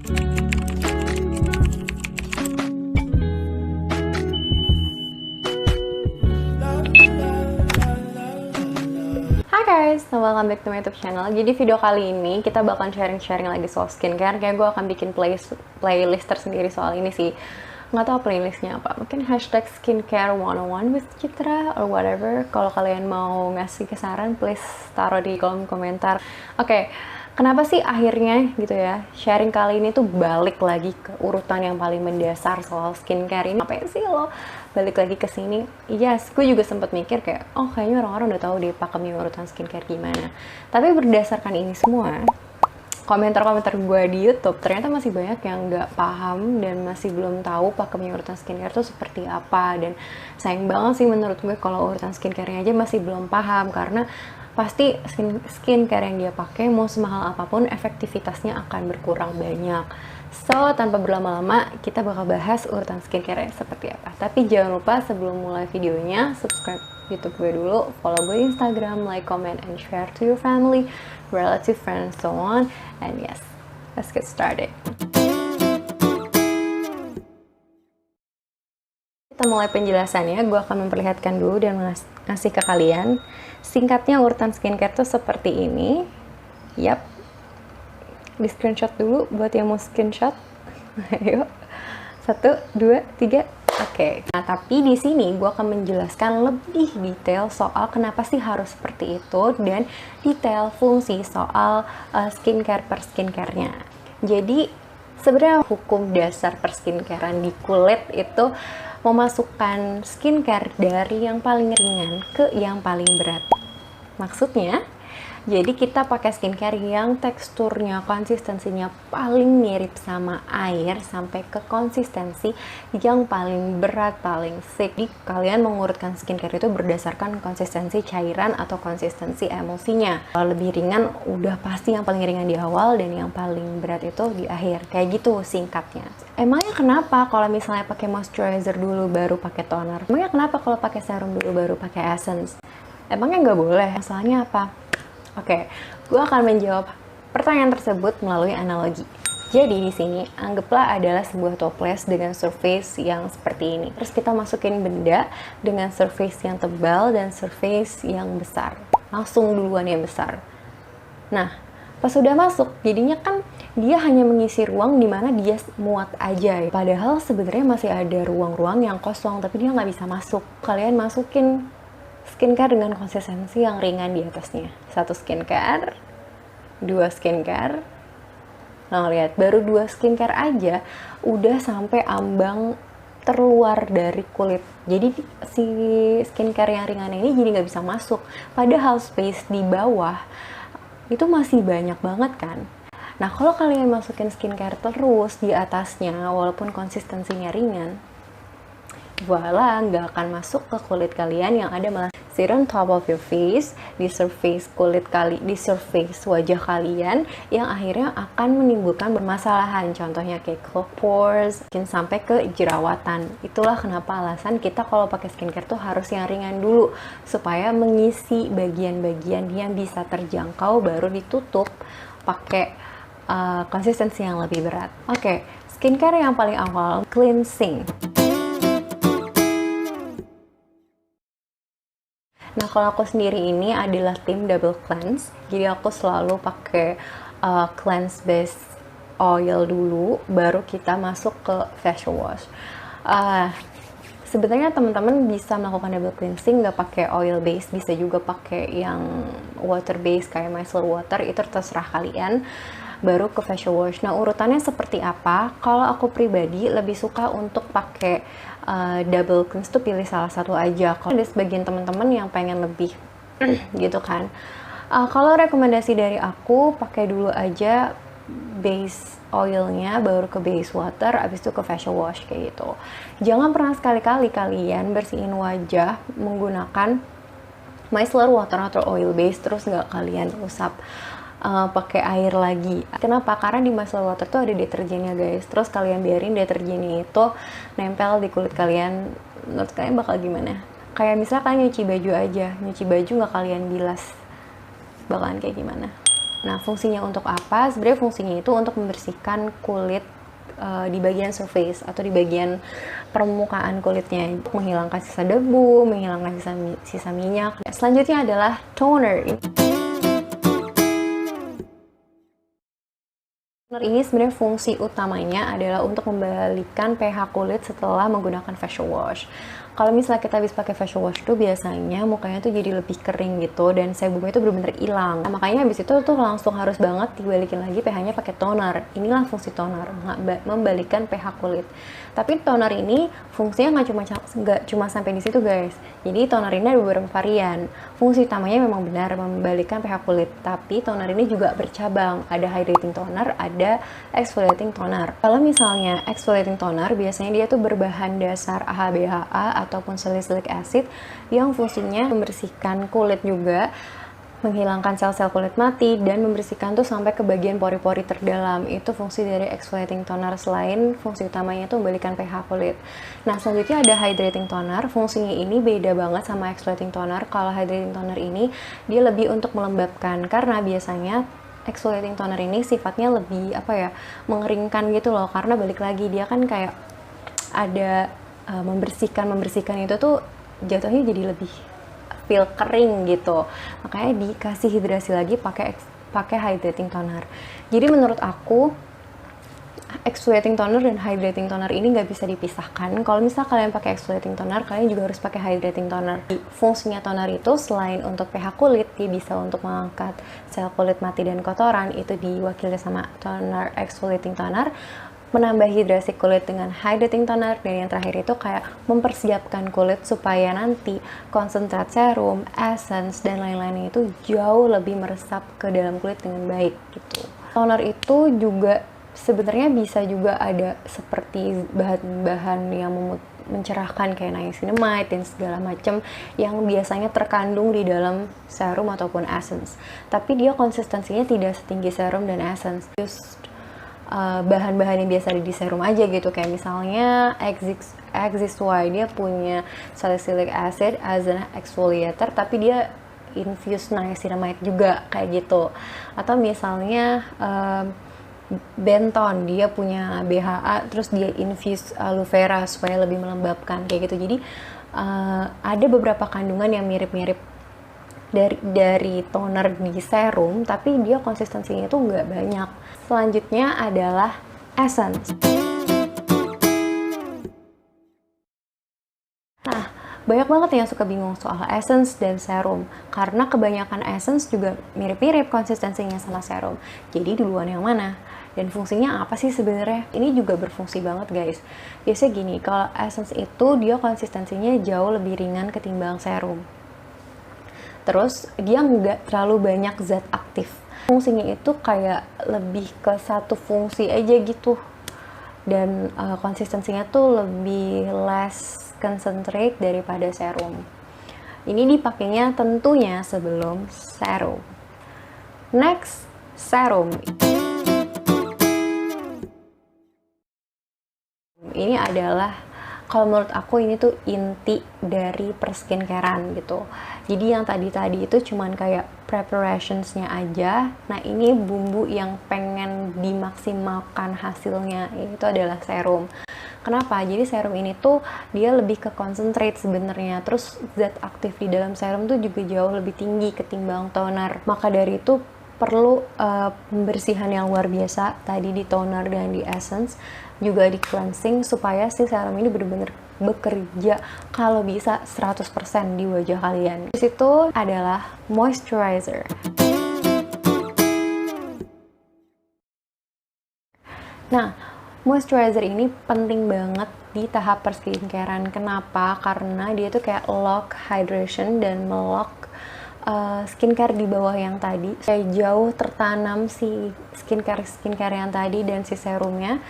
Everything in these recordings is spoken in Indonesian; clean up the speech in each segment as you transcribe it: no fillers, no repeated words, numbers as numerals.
Hai guys, welcome back to my YouTube channel. Jadi video kali ini kita bakal sharing-sharing lagi soal skincare. Kayak gue akan bikin playlist tersendiri soal ini sih. Nggak tahu playlistnya apa. Mungkin hashtag skincare 101 with Citra or whatever. Kalau kalian mau ngasih saran, please taruh di kolom komentar. Oke, kenapa sih akhirnya gitu ya sharing kali ini tuh balik lagi ke urutan yang paling mendasar soal skincare ini? Apa sih lo balik lagi ke sini? Yes, gue juga sempat mikir kayak, oh kayaknya orang-orang udah tahu deh pakemnya urutan skincare gimana. Tapi berdasarkan ini semua, komentar-komentar gue di YouTube ternyata masih banyak yang nggak paham dan masih belum tahu pakemnya urutan skincare tuh seperti apa. Dan sayang banget sih menurut gue kalau urutan skincare-nya aja masih belum paham, karena pasti skincare yang dia pakai mau semahal apapun efektivitasnya akan berkurang banyak. So, tanpa berlama-lama, kita bakal bahas urutan skincare seperti apa. Tapi jangan lupa sebelum mulai videonya, subscribe YouTube gue dulu, follow gue di Instagram, like, comment, and share to your family, relative, friends, so on. And yes, let's get started. Kita mulai penjelasannya, gue akan memperlihatkan dulu dan ngasih ke kalian. Singkatnya urutan skincare tuh seperti ini. Yap, di screenshot dulu buat yang mau screenshot. Ayo, 1, 2, 3. Oke. Nah, tapi di sini gue akan menjelaskan lebih detail soal kenapa sih harus seperti itu dan detail fungsi soal skincare per skincare-nya. Jadi sebenarnya hukum dasar per skincarean di kulit itu memasukkan skincare dari yang paling ringan ke yang paling berat. Maksudnya, jadi kita pakai skincare yang teksturnya, konsistensinya paling mirip sama air sampai ke konsistensi yang paling berat, paling thick. Jadi kalian mengurutkan skincare itu berdasarkan konsistensi cairan atau konsistensi emulsinya. Kalau lebih ringan udah pasti yang paling ringan di awal dan yang paling berat itu di akhir. Kayak gitu singkatnya. Emangnya kenapa kalau misalnya pakai moisturizer dulu baru pakai toner? Emangnya kenapa kalau pakai serum dulu baru pakai essence? Emangnya nggak boleh? Masalahnya apa? Oke, gue akan menjawab pertanyaan tersebut melalui analogi. Jadi di sini anggaplah adalah sebuah toples dengan surface yang seperti ini. Terus kita masukin benda dengan surface yang tebal dan surface yang besar. Langsung duluan yang besar. Nah, pas sudah masuk, jadinya kan dia hanya mengisi ruang di mana dia muat aja. Padahal sebenarnya masih ada ruang-ruang yang kosong, tapi dia nggak bisa masuk. Kalian masukin skincare dengan konsistensi yang ringan di atasnya. 1 skincare, 2 skincare. Nah, lihat, baru 2 skincare aja udah sampai ambang terluar dari kulit. Jadi si skincare yang ringan ini jadi nggak bisa masuk. Padahal space di bawah itu masih banyak banget kan. Nah, kalau kalian masukin skincare terus di atasnya walaupun konsistensinya ringan, voila, nggak akan masuk ke kulit kalian yang ada malah sit on top of your face, di surface di surface wajah kalian yang akhirnya akan menimbulkan permasalahan. Contohnya kayak clogged pores, mungkin sampai ke jerawatan. Itulah kenapa alasan kita kalau pakai skincare tuh harus yang ringan dulu supaya mengisi bagian-bagian yang bisa terjangkau, baru ditutup pakai konsistensi yang lebih berat. Oke, skincare yang paling awal, cleansing. Nah, kalau aku sendiri ini adalah tim double cleanse. Jadi aku selalu pakai cleanse base oil dulu, baru kita masuk ke facial wash. Sebenarnya teman-teman bisa melakukan double cleansing nggak pakai oil base, bisa juga pakai yang water base kayak micellar water, itu terserah kalian. Baru ke facial wash. Nah, urutannya seperti apa? Kalau aku pribadi lebih suka untuk pakai double cleanse tuh pilih salah satu aja. Kalau ada sebagian teman-teman yang pengen lebih gitu kan. Kalau rekomendasi dari aku, pakai dulu aja base oilnya, baru ke base water, abis itu ke facial wash kayak gitu. Jangan pernah sekali-kali kalian bersihin wajah menggunakan micellar water atau oil base terus nggak kalian usap pakai air lagi. Kenapa? Karena di micellar water tuh ada deterjennya guys. Terus kalian biarin deterjennya itu nempel di kulit kalian. Menurut kalian bakal gimana? Kayak misalnya kalian nyuci baju aja, nyuci baju nggak kalian bilas, bakalan kayak gimana? Nah, fungsinya untuk apa? Sebenarnya fungsinya itu untuk membersihkan kulit di bagian surface atau di bagian permukaan kulitnya, menghilangkan sisa debu, menghilangkan sisa minyak. Selanjutnya adalah toner. Toner ini sebenarnya fungsi utamanya adalah untuk membalikan pH kulit setelah menggunakan facial wash. Kalau misalnya kita habis pakai facial wash tuh biasanya mukanya tuh jadi lebih kering gitu dan sebumnya itu benar-benar hilang. Nah, makanya habis itu tuh langsung harus banget dibalikin lagi pH-nya pakai toner. Inilah fungsi toner, membalikan pH kulit. Tapi toner ini fungsinya nggak cuma sampai di situ guys. Jadi toner ini ada beberapa varian. Fungsi utamanya memang benar membalikan pH kulit, tapi toner ini juga bercabang. Ada hydrating toner, ada exfoliating toner. Kalau misalnya exfoliating toner, biasanya dia tuh berbahan dasar AHA BHA ataupun salicylic acid yang fungsinya membersihkan kulit juga, menghilangkan sel-sel kulit mati, dan membersihkan tuh sampai ke bagian pori-pori terdalam. Itu fungsi dari exfoliating toner, selain fungsi utamanya itu membalikan pH kulit. Nah, selanjutnya ada hydrating toner. Fungsinya ini beda banget sama exfoliating toner. Kalau hydrating toner ini dia lebih untuk melembabkan, karena biasanya exfoliating toner ini sifatnya lebih mengeringkan gitu loh, karena balik lagi dia kan kayak ada membersihkan itu tuh jatuhnya jadi lebih feel kering gitu, makanya dikasih hidrasi lagi pakai hydrating toner. Jadi menurut aku exfoliating toner dan hydrating toner ini nggak bisa dipisahkan. Kalau misal kalian pakai exfoliating toner, kalian juga harus pakai hydrating toner. Fungsinya toner itu selain untuk pH kulit, dia bisa untuk mengangkat sel kulit mati dan kotoran, itu diwakili sama toner exfoliating toner, menambah hidrasi kulit dengan hydrating toner, dan yang terakhir itu kayak mempersiapkan kulit supaya nanti konsentrat serum, essence, dan lain-lainnya itu jauh lebih meresap ke dalam kulit dengan baik gitu. Toner itu juga sebenarnya bisa juga ada seperti bahan-bahan yang mencerahkan kayak niacinamide dan segala macam yang biasanya terkandung di dalam serum ataupun essence. Tapi dia konsistensinya tidak setinggi serum dan essence. Bahan-bahan yang biasa ada di serum aja gitu, kayak misalnya XY dia punya salicylic acid as an exfoliator, tapi dia infuse niacinamide juga kayak gitu. Atau misalnya Benton dia punya BHA terus dia infuse aloe vera supaya lebih melembabkan kayak gitu. Jadi ada beberapa kandungan yang mirip-mirip dari toner di serum, tapi dia konsistensinya itu nggak banyak. Selanjutnya adalah essence. Nah, banyak banget yang suka bingung soal essence dan serum, karena kebanyakan essence juga mirip-mirip konsistensinya sama serum. Jadi duluan yang mana? Dan fungsinya apa sih sebenarnya? Ini juga berfungsi banget guys. Biasanya gini, kalau essence itu dia konsistensinya jauh lebih ringan ketimbang serum. Terus dia nggak terlalu banyak zat aktif. Fungsinya itu kayak lebih ke satu fungsi aja gitu. Dan konsistensinya tuh lebih less concentrate daripada serum. Ini dipakainya tentunya sebelum serum. Next, serum. Ini adalah, kalau menurut aku ini tuh inti dari perskincarean gitu. Jadi yang tadi itu cuman kayak preparationsnya aja. Nah, ini bumbu yang pengen dimaksimalkan hasilnya, itu adalah serum. Kenapa? Jadi serum ini tuh dia lebih ke concentrate sebenarnya. Terus zat aktif di dalam serum tuh juga jauh lebih tinggi ketimbang toner. Maka dari itu perlu pembersihan yang luar biasa tadi di toner dan di essence, juga di cleansing, supaya si serum ini benar-benar bekerja kalau bisa 100% di wajah kalian. Terus itu adalah moisturizer. Nah, moisturizer ini penting banget di tahap perskincarean. Kenapa? Karena dia tuh kayak lock hydration dan melock skincare di bawah yang tadi. Kayak jauh tertanam si skincare yang tadi dan si serumnya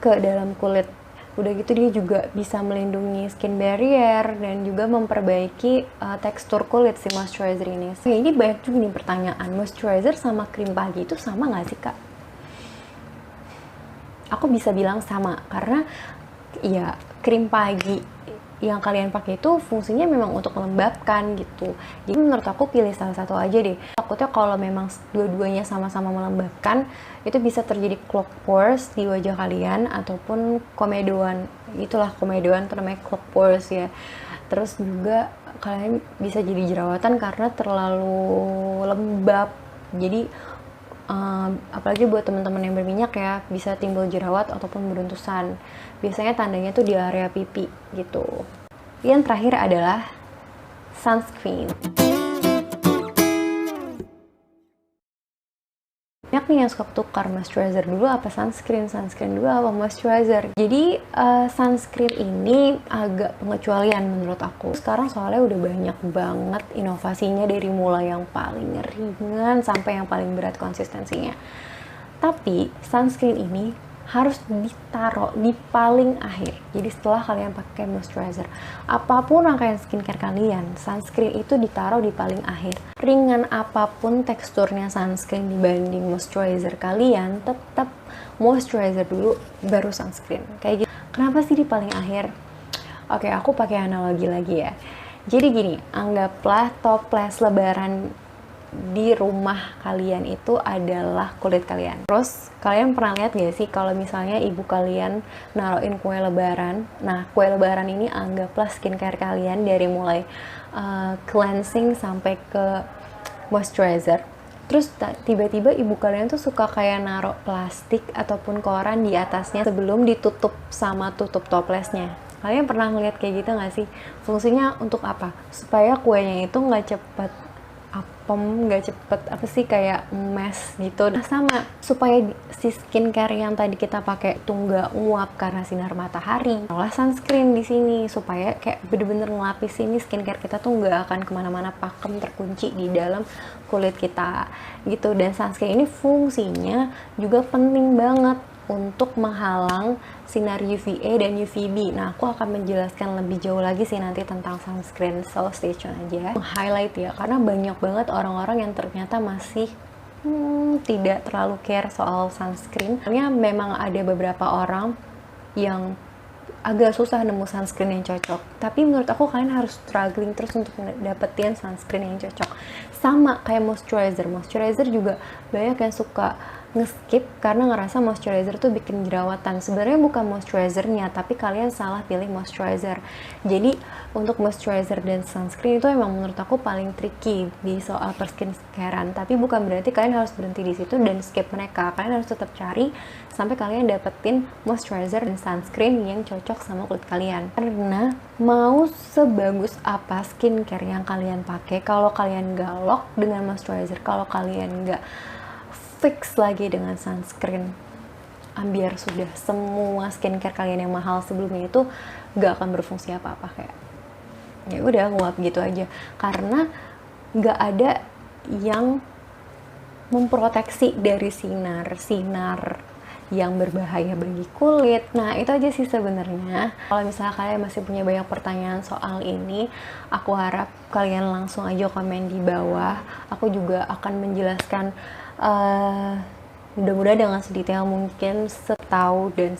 ke dalam kulit. Udah gitu dia juga bisa melindungi skin barrier dan juga memperbaiki tekstur kulit si moisturizer ini. Ini banyak juga nih pertanyaan, moisturizer sama krim pagi itu sama nggak sih kak? Aku bisa bilang sama, karena ya krim pagi yang kalian pakai itu fungsinya memang untuk melembabkan gitu. Jadi menurut aku pilih salah satu aja deh. Takutnya kalau memang dua-duanya sama-sama melembabkan, itu bisa terjadi clog pores di wajah kalian ataupun komedoan. Itulah komedoan tuh namanya clog pores ya. Terus juga kalian bisa jadi jerawatan karena terlalu lembab. Jadi apalagi buat teman-teman yang berminyak ya, bisa timbul jerawat ataupun beruntusan. Biasanya tandanya tuh di area pipi gitu. Yang terakhir adalah sunscreen. Banyak nih yang suka tukar moisturizer dulu apa sunscreen dulu apa moisturizer. Jadi sunscreen ini agak pengecualian menurut aku. Sekarang soalnya udah banyak banget inovasinya, dari mulai yang paling ringan sampai yang paling berat konsistensinya. Tapi sunscreen ini harus ditaruh di paling akhir. Jadi setelah kalian pakai moisturizer, apapun rangkaian skincare kalian, sunscreen itu ditaruh di paling akhir. Ringan apapun teksturnya sunscreen dibanding moisturizer kalian, tetap moisturizer dulu baru sunscreen. Kayak gitu. Kenapa sih di paling akhir? Oke, aku pakai analogi lagi ya. Jadi gini, anggaplah toples lebaran di rumah kalian itu adalah kulit kalian. Terus kalian pernah lihat gak sih kalau misalnya ibu kalian naruhin kue lebaran? Nah, kue lebaran ini anggaplah skincare kalian dari mulai cleansing sampai ke moisturizer. Terus tiba-tiba ibu kalian tuh suka kayak naruh plastik ataupun koran di atasnya sebelum ditutup sama tutup toplesnya. Kalian pernah ngeliat kayak gitu gak sih? Fungsinya untuk apa? Supaya kuenya itu nggak cepet nggak cepet kayak mess gitu. Nah, sama supaya si skincare yang tadi kita pakai tuh nggak nguap karena sinar matahari, olah sunscreen di sini supaya kayak bener-bener ngelapis ini skincare kita tuh nggak akan kemana-mana, pakem terkunci di dalam kulit kita gitu. Dan sunscreen ini fungsinya juga penting banget untuk menghalang sinar UVA dan UVB. Nah, aku akan menjelaskan lebih jauh lagi sih nanti tentang sunscreen, so stay tune aja. Highlight ya, karena banyak banget orang-orang yang ternyata masih tidak terlalu care soal sunscreen. Karena memang ada beberapa orang yang agak susah nemu sunscreen yang cocok. Tapi menurut aku kalian harus struggling terus untuk dapetin sunscreen yang cocok. Sama kayak moisturizer. Moisturizer juga banyak yang suka nge-skip karena ngerasa moisturizer tuh bikin jerawatan. Sebenarnya bukan moisturizernya, tapi kalian salah pilih moisturizer. Jadi untuk moisturizer dan sunscreen itu emang menurut aku paling tricky di soal perskincarean. Tapi bukan berarti kalian harus berhenti di situ dan skip mereka. Kalian harus tetap cari sampai kalian dapetin moisturizer dan sunscreen yang cocok sama kulit kalian. Karena mau sebagus apa skincare yang kalian pakai, kalau kalian nggak lock dengan moisturizer, kalau kalian nggak fix lagi dengan sunscreen, biar sudah semua skincare kalian yang mahal sebelumnya itu gak akan berfungsi apa-apa, kayak ya udah nguap gitu aja, karena gak ada yang memproteksi dari sinar yang berbahaya bagi kulit. Nah, itu aja sih sebenarnya. Kalau misalnya kalian masih punya banyak pertanyaan soal ini, aku harap kalian langsung aja komen di bawah. Aku juga akan menjelaskan mudah-mudahan dengan sedetail mungkin, setahu dan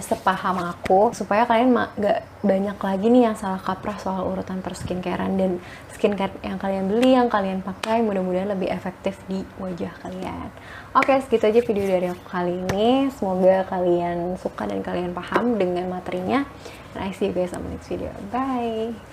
sepaham aku, supaya kalian gak banyak lagi nih yang salah kaprah soal urutan perskincarean, dan skincare yang kalian beli, yang kalian pakai mudah-mudahan lebih efektif di wajah kalian. Oke, segitu aja video dari aku kali ini. Semoga kalian suka dan kalian paham dengan materinya. And I see you guys on the next video. Bye!